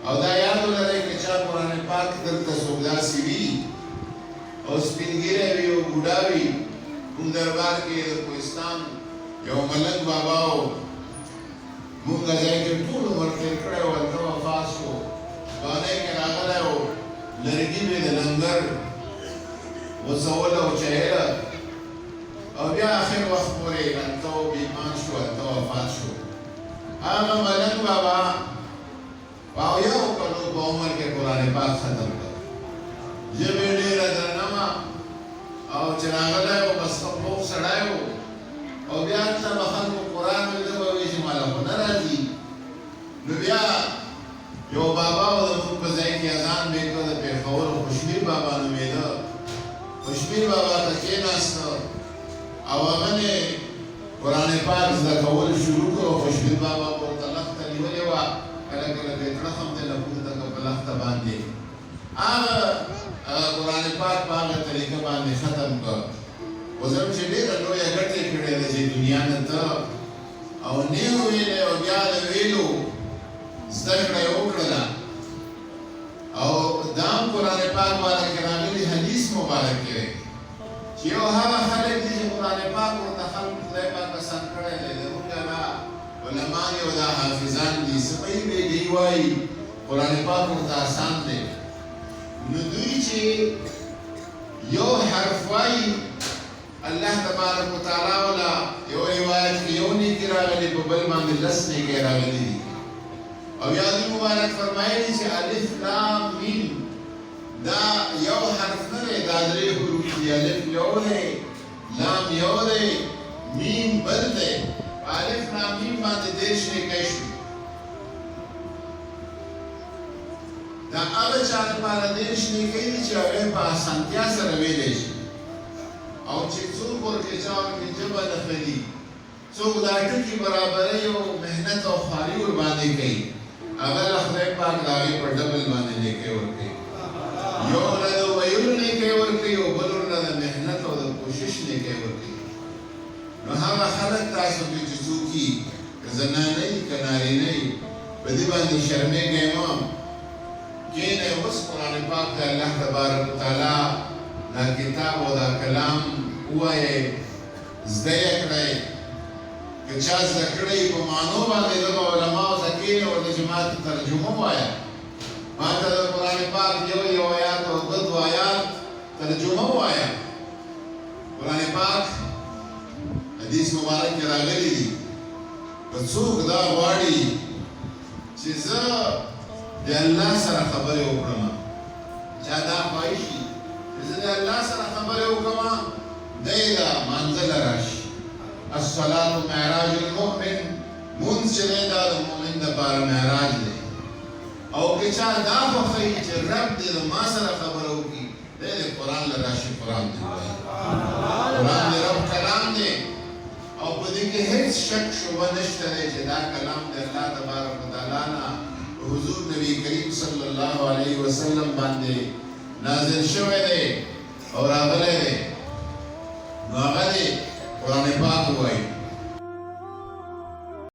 او دا یاد ولرئ که چا قرآن پاک درته څوک داسې وي او سپین ږیری وي او بوډا وي موږ دربار کې د کوهستان یو ملنګ بابا و موږ ځای کې ټول عمر تېر کړی و هلته وفات شو باندې کې راغلی و لرګي مې د لنګر وڅوله او چهله او بیا آخر وخت پورې هلته بیمان شو هلته وفات شو هغه ملنګ بابا او یو کلو په عمر کې قرآن پاک ختم کړ ژبې ډېره درنه وه او چې راغلی و بس پوخ سړی و او بیا هلته به خلکو قرآن ویل ده به وایي چې ماله خو نه راځي نو بیا یو بابا و د موږ په ځای کې اذان به یې کړ د پېښور خوشمیر بابا نومېده خوشمیر بابا ته کېناسته او هغه نه قرآن پاک زده کول شروع کړو خوشمیر بابا به ورته لښته نیولې وه کله کله به یې کړه هم دی لکونه دغه په لښته باندې هغه قرآن پاک په هغه طریقه باندې ختم کړ اوس هم چې ډېره لویه ګټه یې کړې ده چې دنیا نه ته او نه یې ویلې او بیا د ویلو زده کړه یې وکړله او دا هم قرآن پاک باره کې راغلي حدیث مبارک کې دی چې یو هغه خلک دي چې قرآن پاک ورته خلک خدای پاک آسان کړی دی زموږ هغه علما دي او دا حافظان دي سپی به دی وایي قرآن پاک ورته آسان دی نو دوی چې یو حرف وایي الله تبارک وتعالی ولا یو روایت کې یو نیکي راغلي په بل باندې لس نیکۍ راغلي دي او یا دوی مبارک فرمایلي چې الف لام میم دا یو حرف نه دی دا درې حروف دي الف یو دی لام یو دی میم بل دی الف لام میم باندې دېرش نیکۍ شوي دا هغه چا لپاره دېرش نیکۍ دي چې هغه په اسانتیا سره ویلی شي او چې څوک ورکې چا ورکې ژبه نه خلي څوک دا ټکي برابرۍ او محنت او خواري ورباندې کوي هغه له خدای پاک د هغې په ډبل باندې نیکۍ ورکوي یو له د ویلو نیکۍ ورکوي او بل ورله د محنت او د کوشش نیکۍ ورکوي نو هغه خلک تاسو کې چې څوک وي که زنانه وي که نارینه وي په دې باندې شرمېږئ مه کښېنئ اوس قرآن پاک د الله تبارک وتعالی دا کتاب او دا کلام ووایئ زده یې کړئ که چا زده کړی په معنو باندې دغه علماو ته کښېنئ ورته چې ما ته ترجمه ووایه ما ته د قرآن پاک یو آیات او دوه آیات ترجمه ووایه قرآن پاک حدیث مبارک کې راغلي دي که څوک دا غواړي چې زه د الله سره خبرې وکړم چا دا خواهش وي چې زه د الله سره خبرې وکړم دی دا مانځه له راشي الصلاة معراج المؤمن مونځ چې دی دا د مؤمن دپاره معراج دی او که چا دا خوښوي چې رب دې د ما سره خبره وکړي دی د قرآن له راشي قرآن دې ووایي قرآن د رب کلام دی او په دې کې هېڅ شک شبه نشته دی چې دا کلام د الله تبارک وتعالی نه حضور نبی کریم صلی الله علیه وسلم باندې نازل شوی دی او راغلی دی نو هغه دی قرآن پاک ووایي